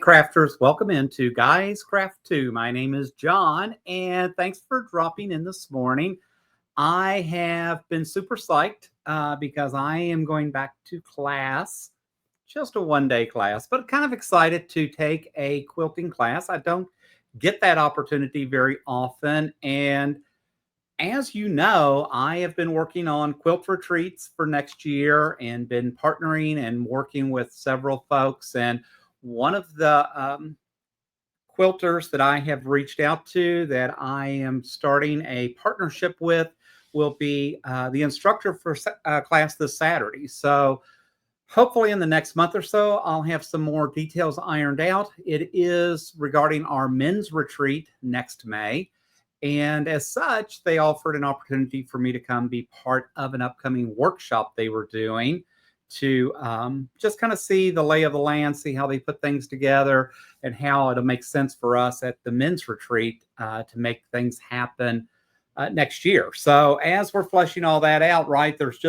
crafters, welcome into Guys Craft 2. My name is John, and thanks for dropping in this morning. I have been super psyched because I am going back to class, just a one-day class, but kind of excited to take a quilting class. I don't get that opportunity very often, and as you know, I have been working on quilt retreats for next year and been partnering and working with several folks. And one of the quilters that I have reached out to that I am starting a partnership with will be the instructor for class this Saturday. So hopefully in the next month or so, I'll have some more details ironed out. It is regarding our men's retreat next May. And as such, they offered an opportunity for me to come be part of an upcoming workshop they were doing to just kind of see the lay of the land, see how they put things together, and how it'll make sense for us at the men's retreat to make things happen next year. So as we're fleshing all that out, right, there's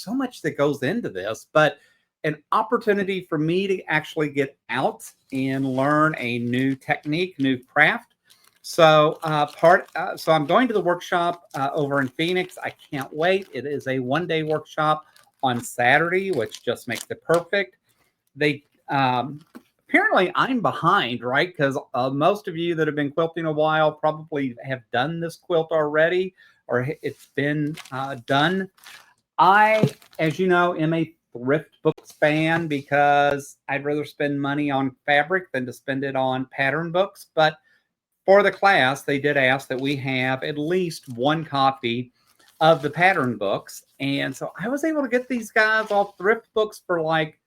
so much that goes into this, but an opportunity for me to actually get out and learn a new technique, new craft. So so I'm going to the workshop over in Phoenix. I can't wait. It is a one-day workshop on Saturday, which just makes it perfect. They apparently I'm behind, right? Because most of you that have been quilting a while probably have done this quilt already, or it's been done. I, as you know, am a thrift books fan because I'd rather spend money on fabric than to spend it on pattern books. But for the class, they did ask that we have at least one copy of the pattern books. And so I was able to get these guys all thrift books for like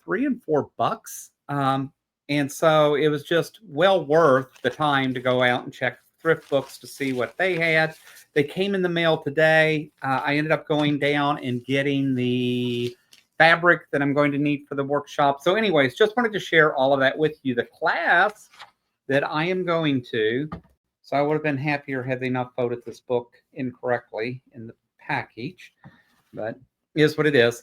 $3 and $4. And so it was just well worth the time to go out and check thrift books to see what they had. They came in the mail today. I ended up going down and getting the fabric that I'm going to need for the workshop. So anyways, just wanted to share all of that with you. The class that I am going to, so I would have been happier had they not folded this book incorrectly in the package, but is what it is.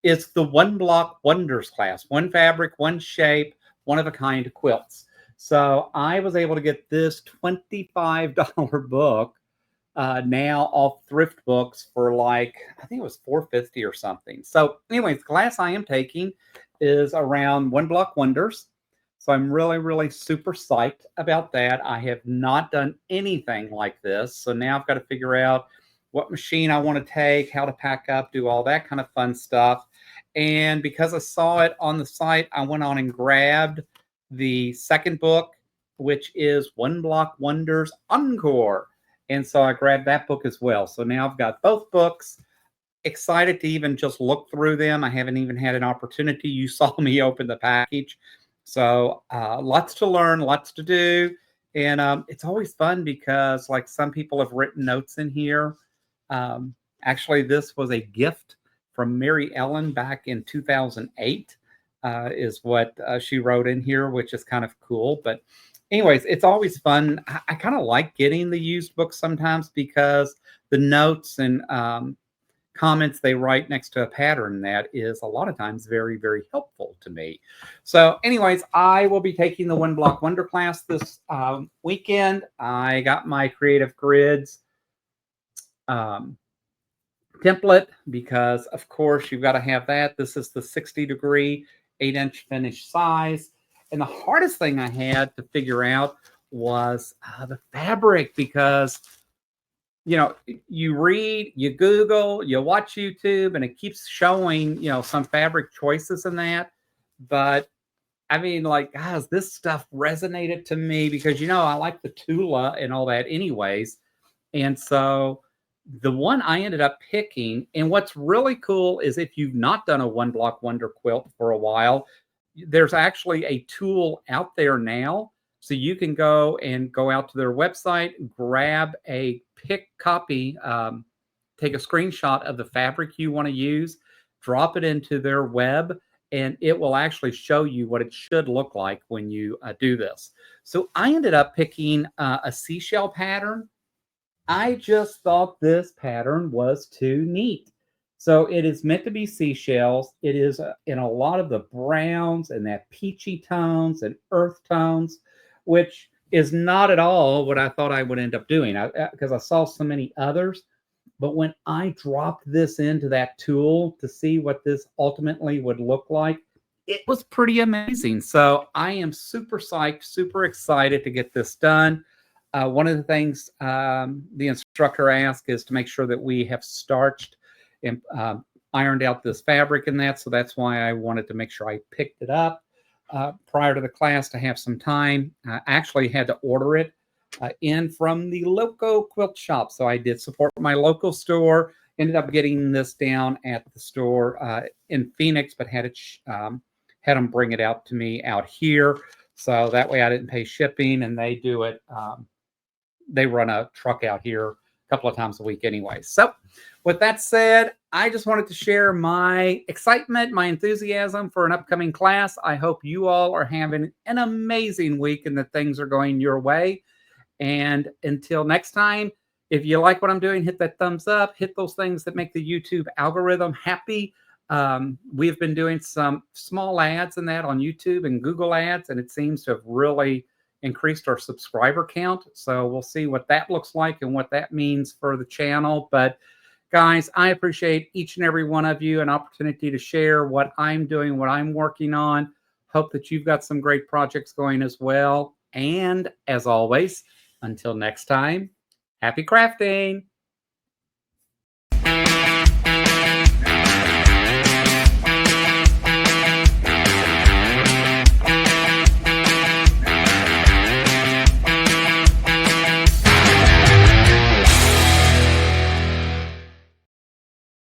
It's the One Block Wonders class, one fabric, one shape, one of a kind quilts. So I was able to get this $25 book now off thrift books for like, I think it was $4.50 or something. So anyways, the class I am taking is around One Block Wonders. So I'm really, really super psyched about that. I have not done anything like this. So now I've got to figure out what machine I want to take, how to pack up, do all that kind of fun stuff. And because I saw it on the site, I went on and grabbed the second book, which is One Block Wonders Encore. And so I grabbed that book as well. So now I've got both books. Excited to even just look through them. I haven't even had an opportunity. You saw me open the package. So lots to learn, lots to do. And it's always fun because like some people have written notes in here. Actually, this was a gift from Mary Ellen back in 2008 is what she wrote in here, which is kind of cool. But anyways, it's always fun. I kind of like getting the used books sometimes because the notes and comments they write next to a pattern that is a lot of times very, very helpful to me. So anyways, I will be taking the One Block Wonder class this weekend. I got my Creative Grids template because of course you've got to have that. This is the 60-degree 8-inch finish size. And the hardest thing I had to figure out was the fabric because you know, you read, you Google, you watch YouTube, and it keeps showing, you know, some fabric choices in that. But I mean, like, guys, this stuff resonated to me because, you know, I like the Tula and all that anyways. And so the one I ended up picking, and what's really cool is if you've not done a One Block Wonder quilt for a while, there's actually a tool out there now. So you can go out to their website, grab a pick copy, take a screenshot of the fabric you want to use, drop it into their web, and it will actually show you what it should look like when you do this. So I ended up picking a seashell pattern. I just thought this pattern was too neat. So it is meant to be seashells. It is in a lot of the browns and that peachy tones and earth tones, which is not at all what I thought I would end up doing because I saw so many others. But when I dropped this into that tool to see what this ultimately would look like, it was pretty amazing. So I am super psyched, super excited to get this done. One of the things the instructor asked is to make sure that we have starched and ironed out this fabric in that. So that's why I wanted to make sure I picked it up prior to the class to have some time. I actually had to order it in from the local quilt shop. So I did support my local store. Ended up getting this down at the store in Phoenix, but had them bring it out to me out here. So that way I didn't pay shipping, and they do it. They run a truck out here a couple of times a week anyway. So with that said, I just wanted to share my excitement, my enthusiasm for an upcoming class. I hope you all are having an amazing week and that things are going your way. And until next time, if you like what I'm doing, hit that thumbs up, hit those things that make the YouTube algorithm happy. We've been doing some small ads in that on YouTube and Google ads, and it seems to have really increased our subscriber count. So we'll see what that looks like and what that means for the channel. But guys, I appreciate each and every one of you, an opportunity to share what I'm doing, what I'm working on. Hope that you've got some great projects going as well. And as always, until next time, happy crafting.